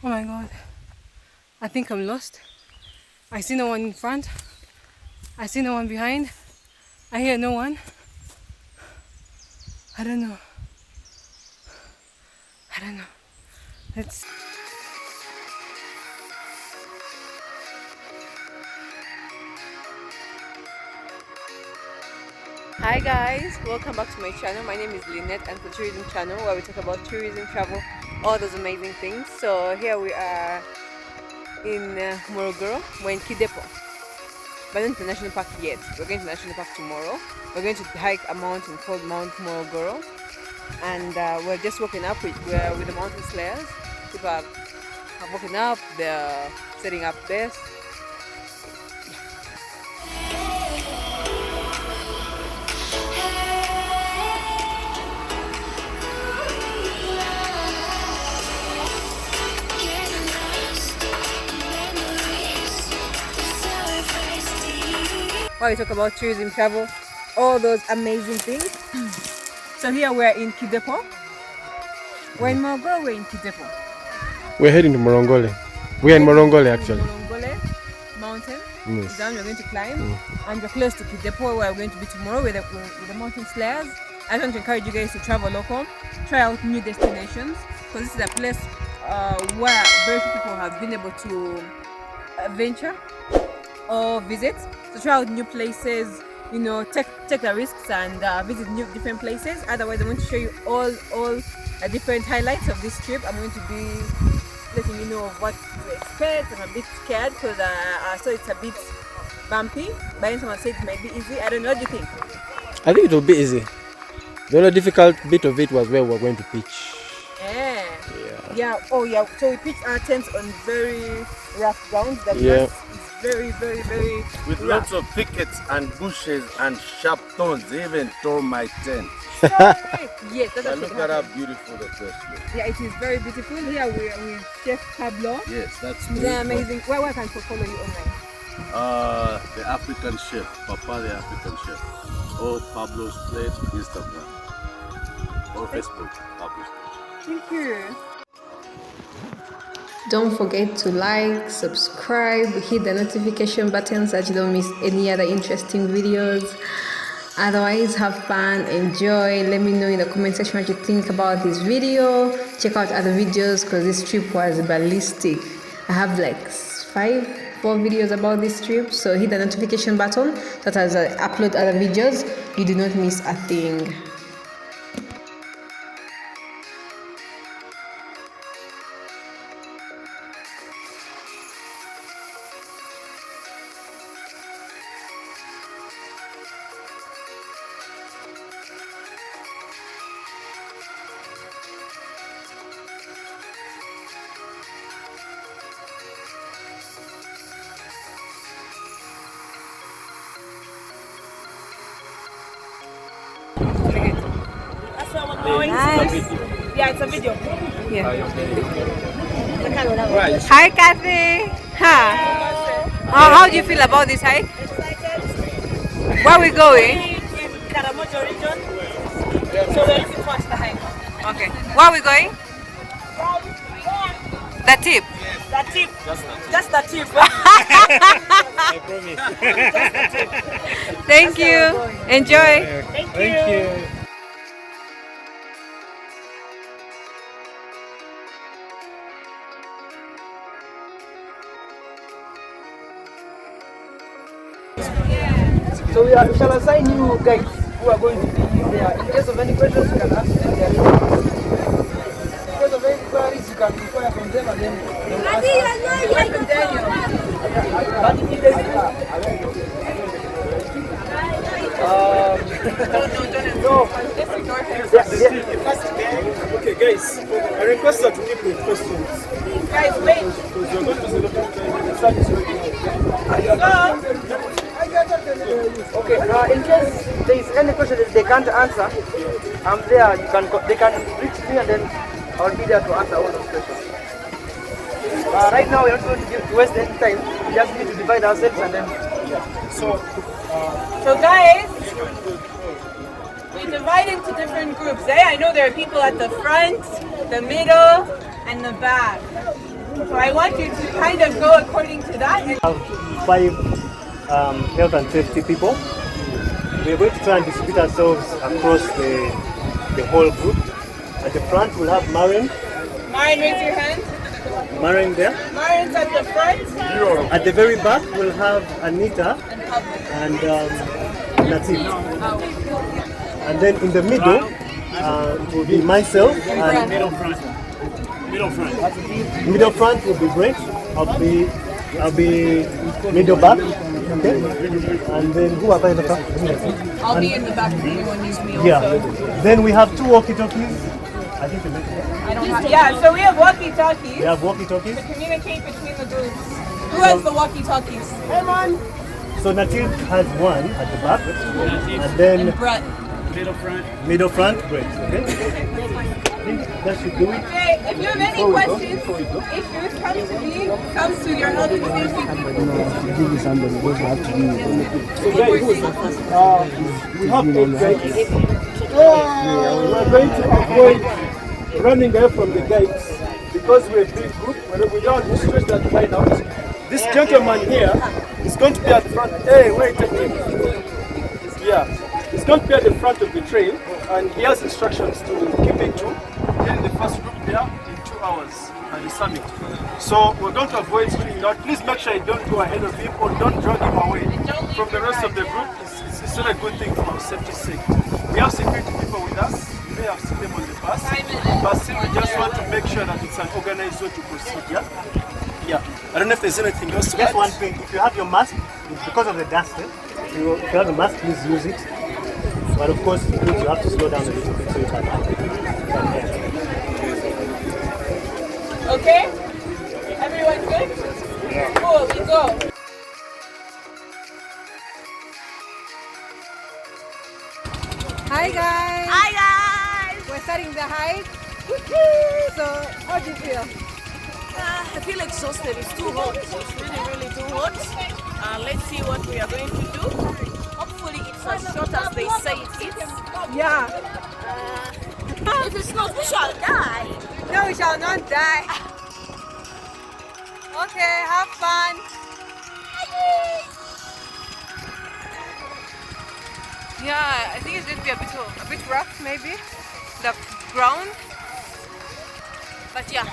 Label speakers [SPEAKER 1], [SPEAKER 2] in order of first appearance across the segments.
[SPEAKER 1] Oh my god. I think I'm lost. I see no one in front. I see no one behind. I hear no one. I don't know. I don't know. Let's. Hi guys, welcome back to my channel. My name is Lynett and the tourism channel where we talk about tourism, travel, all those amazing things. So here we are in Morungole. We're in Kidepo, but not the national park yet. We're going to the national park tomorrow. We're going to hike a mountain called Mount Morogoro, and we're just walking up with the mountain slayers. People are walking up, they're setting up base. While we talk about tourism, travel, all those amazing things. So here we're in Kidepo. We're in Mogoro, we're in Kidepo.
[SPEAKER 2] We're heading to Morungole. We're in Morungole actually.
[SPEAKER 1] Morungole mountain.
[SPEAKER 2] Yes.
[SPEAKER 1] Down we're going to climb. And we're close to Kidepo where we're going to be tomorrow with the mountain slayers. I just want to encourage you guys to travel local, try out new destinations, because this is a place where very few people have been able to venture or visit. So try out new places, you know, take the risks and visit new different places. Otherwise, I'm going to show you all the different highlights of this trip. I'm going to be letting you know of what to expect. I'm a bit scared because I saw it's a bit bumpy. But then someone said it might be easy. I don't know. What do you think?
[SPEAKER 2] I think it will be easy. The only difficult bit of it was where we were going to pitch.
[SPEAKER 1] Yeah. Oh yeah. So we pitched our tents on very rough ground. The grass is very
[SPEAKER 3] with
[SPEAKER 1] rough.
[SPEAKER 3] Lots of thickets and bushes and sharp thorns. They even tore my tent.
[SPEAKER 1] Yes, that's
[SPEAKER 3] Look at how beautiful the place looks.
[SPEAKER 1] Yeah, it is very beautiful. Here we're with Chef Pablo.
[SPEAKER 3] Yes, that's me.
[SPEAKER 1] They're amazing. Where can people follow you online?
[SPEAKER 3] The African chef, Papa the African chef. Or Pablo's Plate, Instagram. Or Facebook, Pablo's Plate.
[SPEAKER 1] Thank you.
[SPEAKER 4] Don't forget to like, subscribe, hit the notification button so that you don't miss any other interesting videos. Otherwise, have fun, enjoy. Let me know in the comment section what you think about this video. Check out other videos because this trip was ballistic. I have like 4 videos about this trip, so hit the notification button so that as I upload other videos, you do not miss a thing.
[SPEAKER 1] Nice.
[SPEAKER 5] Yeah, it's a video.
[SPEAKER 1] Yeah. Hi, Kathy. How do you feel about this hike?
[SPEAKER 5] Excited.
[SPEAKER 1] Where are we going?
[SPEAKER 5] In Karamojo region. So we're looking forward to the hike.
[SPEAKER 1] Okay. Where are we going? The tip.
[SPEAKER 5] The tip. Just the tip.
[SPEAKER 2] I promise.
[SPEAKER 1] Thank you. Enjoy.
[SPEAKER 5] Thank you.
[SPEAKER 6] So we shall assign you guys who are going to be there. In case of any questions, you can ask them there. In case of any queries, you can inquire from them and then they will answer. But if there's no.
[SPEAKER 7] Okay, guys, I request that you keep with questions.
[SPEAKER 5] Guys, wait.
[SPEAKER 7] Because you're going to see the service
[SPEAKER 6] Okay, in case there is any question that they can't answer, I'm there. They can reach me and then I'll be there to answer all those questions. Right now we're not going to waste any time. We just need to divide ourselves and then.
[SPEAKER 5] So guys, we divide into different groups. I know there are people at the front, the middle, and the back. So I want you to kind of go according to that.
[SPEAKER 8] We have 5 health and safety people. We're going to try and distribute ourselves across the whole group. At the front, we'll have Marin.
[SPEAKER 5] Marin, raise your hand.
[SPEAKER 8] Marin there.
[SPEAKER 5] Marin's at the front.
[SPEAKER 8] At the very back, we'll have Anita and Natif. And then in the middle will be myself and
[SPEAKER 7] Middle front.
[SPEAKER 8] middle front will be Brent. I'll be middle back. Okay. And then who have I in the front?
[SPEAKER 1] I'll be in the back if anyone needs me.
[SPEAKER 8] Yeah. Then we have 2 walkie-talkies. I think you mentioned that.
[SPEAKER 1] I don't have.
[SPEAKER 5] Yeah, so we have walkie-talkies
[SPEAKER 8] We have walkie-talkies.
[SPEAKER 5] to communicate between the groups.
[SPEAKER 1] Who has the walkie-talkies?
[SPEAKER 8] So Natif has 1 at the back. And then
[SPEAKER 1] Brett.
[SPEAKER 8] middle front, Brent. Okay. I think that should do it.
[SPEAKER 5] Okay, if you have any questions, issues, come to me, come to your health and safety people.
[SPEAKER 7] We have 8 gates. We're going to avoid running away from the gates because we're a big group. We don't want to stretch that line out. This gentleman here is going to be at the front. Hey, wait a minute. Yeah, he's going to be at the front of the trail, and he has instructions to keep it to getting the first group there in 2 hours at the summit. So we're going to avoid stringing out. Please make sure you don't go ahead of him or don't drag him away from the rest of the group. It's not a good thing for our safety sake. We have security people with us. You may have seen them on the bus, but still we just want to make sure that it's an organized way to proceed. Yeah. I don't know if there's anything else to
[SPEAKER 8] Just
[SPEAKER 7] add.
[SPEAKER 8] one thing, if you have your mask, it's because of the dust. If you have a mask, please use it. But of course, it means you have to slow down a little bit so you can hear.
[SPEAKER 5] Okay? Everyone good? Cool, we go.
[SPEAKER 1] Hi guys.
[SPEAKER 5] Hi guys!
[SPEAKER 1] We're starting the hike. So how do you feel?
[SPEAKER 5] I feel exhausted. It's too hot. It's really too hot. Let's see what we are going to do. Hopefully it's as short as they say it is.
[SPEAKER 1] Yeah.
[SPEAKER 5] If it's not, we shall die.
[SPEAKER 1] No, we shall not die. Okay, have fun. Yeah, I think it's going to be a bit rough maybe, the ground. But yeah.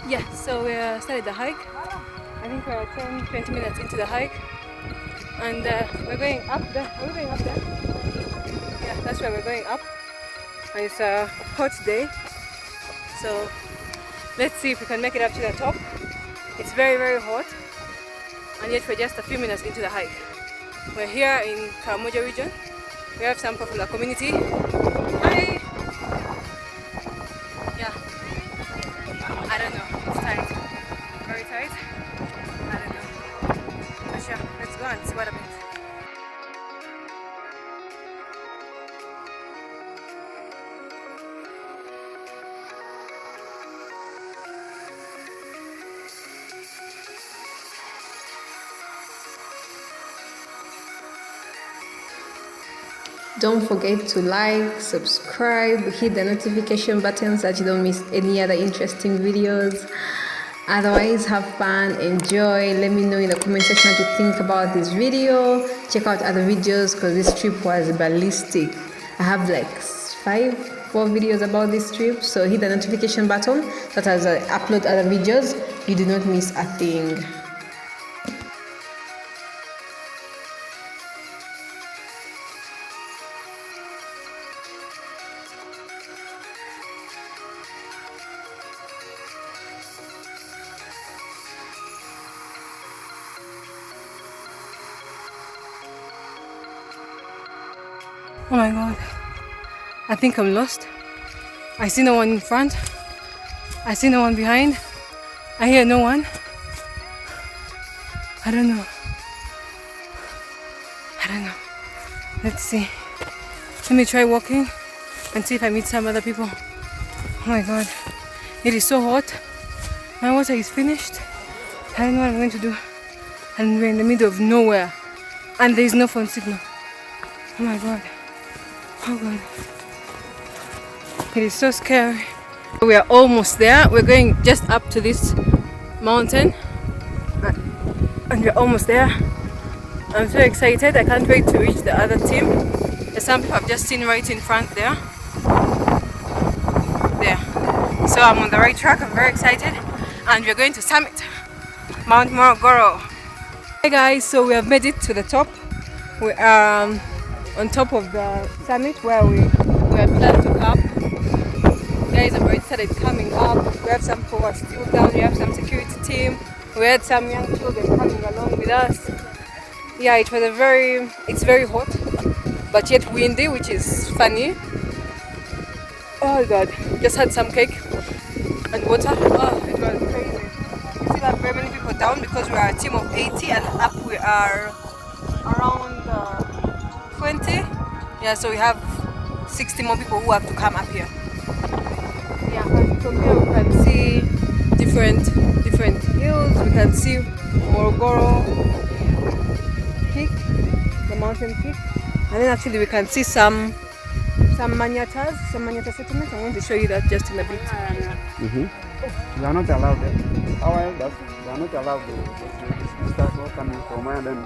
[SPEAKER 1] Yeah, so we started the hike. I think we're 10-20 minutes into the hike. And we're going up there. Are we going up there? Yeah, that's where we're going up. And it's a hot day. So let's see if we can make it up to the top. It's very, very hot. And yet we're just a few minutes into the hike. We're here in Karamoja region. We have some people from the community. Hi! Yeah. I don't know. It's tight. Very tight. I don't know. But sure, let's go and see what happens.
[SPEAKER 4] Don't forget to like, subscribe, hit the notification button so that you don't miss any other interesting videos. Otherwise, have fun, enjoy. Let me know in the comment section what you think about this video. Check out other videos because this trip was ballistic. I have like 4 videos about this trip, so hit the notification button so that as I upload other videos, you do not miss a thing.
[SPEAKER 1] Oh my god. I think I'm lost. I see no one in front. I see no one behind. I hear no one. I don't know. Let's see. Let me try walking and see if I meet some other people. Oh my god. It is so hot. My water is finished. I don't know what I'm going to do. And we're in the middle of nowhere. And there is no phone signal. Oh my god. Oh god. It is so scary. We are almost there. We're going just up to this mountain. And we're almost there. I'm so excited. I can't wait to reach the other team. There's some people I've just seen right in front there. There. So I'm on the right track. I'm very excited. And we're going to summit Mount Morungole. Hey guys, so we have made it to the top. We are on top of the summit where we had planned to camp. Guys have already started coming up. We have some people who are still down. We have some security team. We had some young children coming along with us. Yeah, it's very hot, but yet windy, which is funny. Oh god, just had some cake and water. Oh, it was crazy. We still have very many people down because we are a team of 80 and up we are around 20. Yeah, so we have 60 more people who have to come up here. Yeah, and from here we can see different hills. We can see Mogoro peak, the mountain peak, and then actually we can see some Manyata settlements. I'm going to show you that just in a bit.
[SPEAKER 9] They are not allowed there. However, they are not allowed to start coming from and then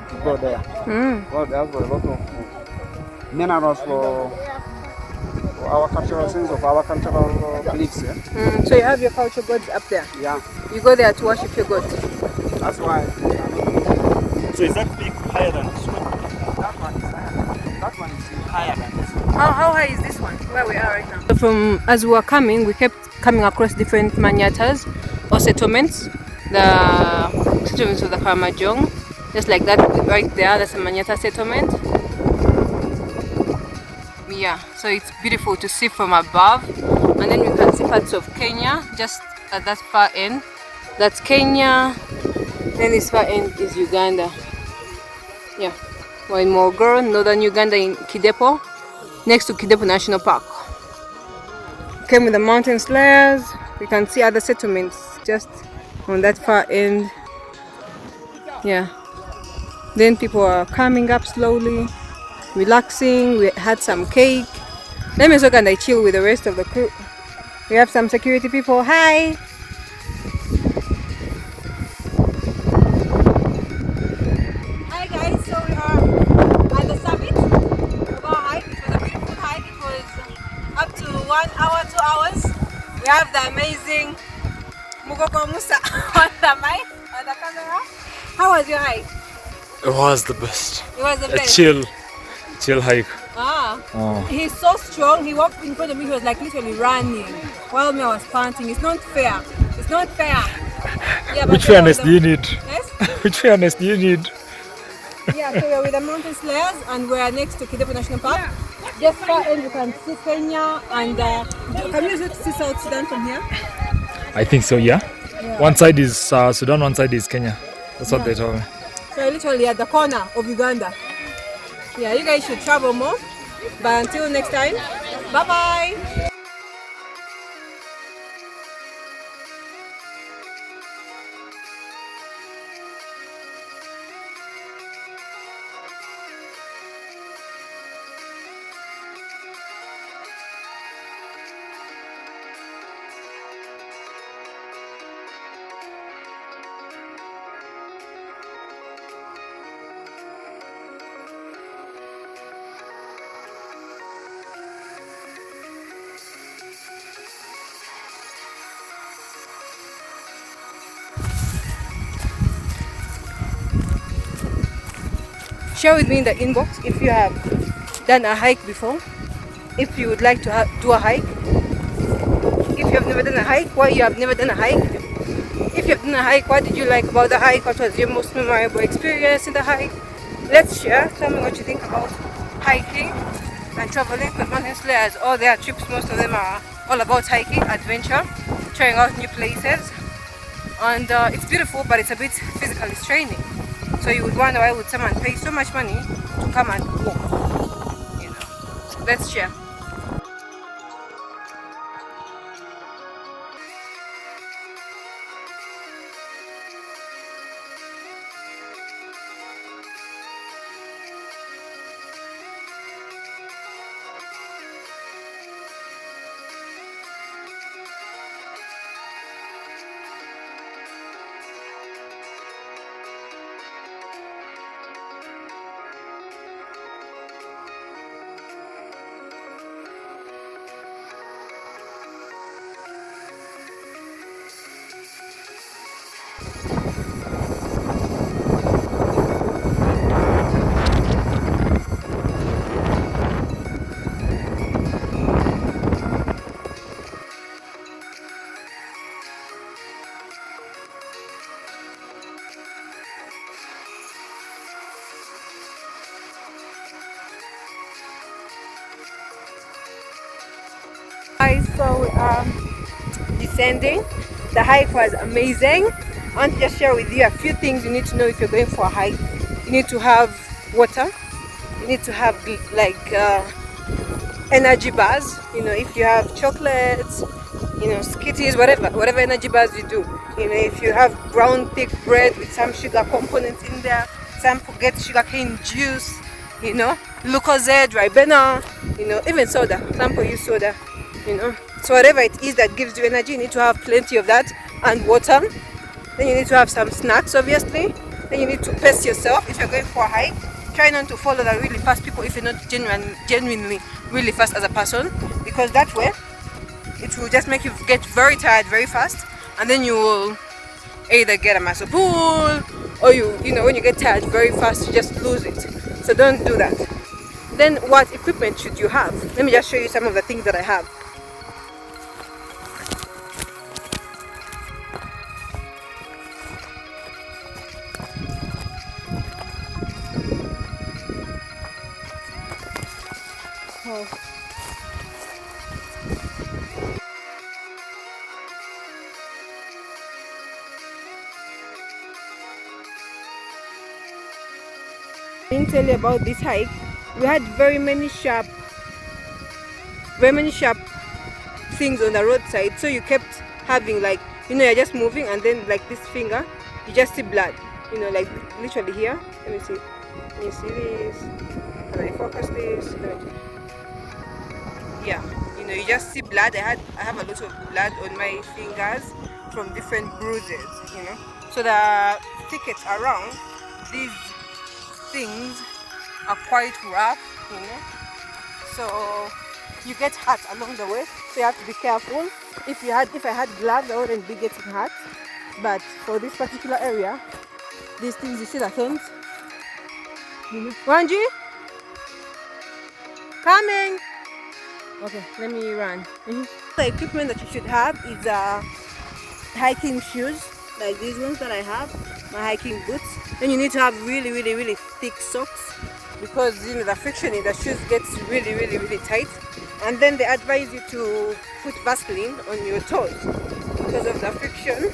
[SPEAKER 9] to go there. Well, there are a lot of minerals for our cultural sense of our cultural beliefs. Yeah?
[SPEAKER 1] So you have your cultural gods up there?
[SPEAKER 9] Yeah.
[SPEAKER 1] You go there to worship your gods?
[SPEAKER 9] That's why.
[SPEAKER 8] So is that peak higher than this one?
[SPEAKER 9] That one is higher than this one.
[SPEAKER 1] How high is this one, where we are right now? So as we were coming, we kept coming across different manyatas or settlements. The settlements of the Karamajong, just like that right there, that's a manyata settlement. Yeah, so it's beautiful to see from above. And then we can see parts of Kenya, just at that far end. That's Kenya, then this far end is Uganda. Yeah, we're in Mogoro, northern Uganda in Kidepo, next to Kidepo National Park. Came with the mountain slayers. We can see other settlements just on that far end. Yeah, then people are coming up slowly, relaxing. We had some cake. Let me talk and I chill with the rest of the crew. We have some security people. Hi! Hi guys, so we are at the summit of our hike. It was a beautiful hike. It was up to 1 hour, 2 hours. We have the amazing Mogoro Musa on the mic, on the camera. How was your hike?
[SPEAKER 10] It was the best.
[SPEAKER 1] It was the best.
[SPEAKER 10] Chill hike.
[SPEAKER 1] He's so strong. He walked in front of me. He was like literally running while me I was panting. It's not fair. It's not fair. Yeah,
[SPEAKER 10] Which fairness do you need?
[SPEAKER 1] Yes?
[SPEAKER 10] Which fairness do you need?
[SPEAKER 1] Yeah, so we're with the mountain slayers and we're next to Kidepo National Park. Just far end you can see Kenya and can you see South Sudan from here?
[SPEAKER 10] I think so, yeah. One side is Sudan, one side is Kenya. That's what they told me.
[SPEAKER 1] So literally at the corner of Uganda. Yeah, you guys should travel more. But until next time, bye bye. Share with me in the inbox if you have done a hike before, if you would like to do a hike, if you have never done a hike, why you have never done a hike, if you have done a hike, what did you like about the hike, what was your most memorable experience in the hike. Let's share. Tell me what you think about hiking. and traveling, because mountain slayers, all their trips, most of them are all about hiking, adventure, trying out new places. And it's beautiful, but it's a bit physically straining. So you would wonder, why would someone pay so much money to come and walk? You know, let's share. Guys, so we are descending. The hike was amazing. I want to just share with you a few things you need to know if you're going for a hike. You need to have water. You need to have like energy bars. You know, if you have chocolates, you know, skitties, whatever energy bars you do. You know, if you have brown thick bread with some sugar components in there, some get sugarcane juice. You know, Lucozade, Ribena. You know, even soda. Some people use soda. You know, so whatever it is that gives you energy, you need to have plenty of that, and water. Then you need to have some snacks, obviously. Then you need to pace yourself if you're going for a hike. Try not to follow the really fast people if you're not genuinely really fast as a person, because that way it will just make you get very tired very fast, and then you will either get a muscle pull, or you know, when you get tired very fast, you just lose it. So don't do that. Then what equipment should you have? Let me just show you some of the things that I have. I didn't tell you about this hike. We had very many sharp things on the roadside, so you kept having, like, you know, you're just moving and then like this finger, you just see blood, you know, like literally here. Let me see. Can you see this? Can I focus this? Yeah, you know, you just see blood. I have a lot of blood on my fingers from different bruises, you know. So the thickets around these things are quite rough, you know, so you get hurt along the way, so you have to be careful. If I had gloves, I wouldn't be getting hurt, but for this particular area, these things, you see the thorns, you know. Wanji, coming. Okay, let me run. The equipment that you should have is hiking shoes, like these ones that I have, my hiking boots. Then you need to have really thick socks, because, you know, the friction in the shoes gets really tight. And then they advise you to put Vaseline on your toes because of the friction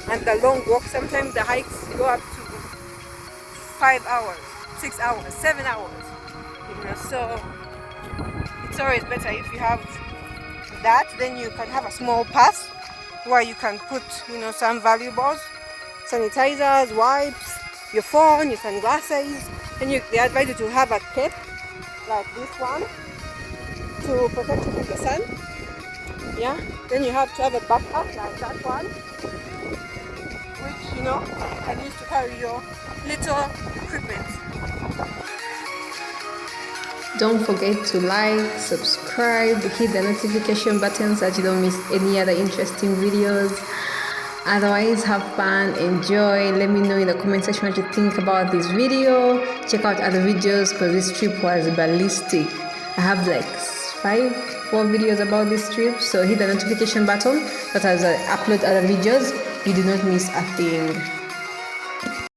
[SPEAKER 1] and the long walk. Sometimes the hikes go up to 5 hours, 6 hours, 7 hours, you know. So it's always better if you have that. Then you can have a small pass where you can put, you know, some valuables, sanitizers, wipes, your phone, your sunglasses. Then they advise you to have a cape like this one to protect you from the sun. Yeah. Then you have to have a backpack like that one, which, you know, you can use to carry your little equipment.
[SPEAKER 4] Don't forget to like, subscribe, hit the notification button so that you don't miss any other interesting videos. Otherwise, have fun, enjoy. Let me know in the comment section what you think about this video. Check out other videos because this trip was ballistic. I have like 4 videos about this trip, so hit the notification button that as I upload other videos, you do not miss a thing.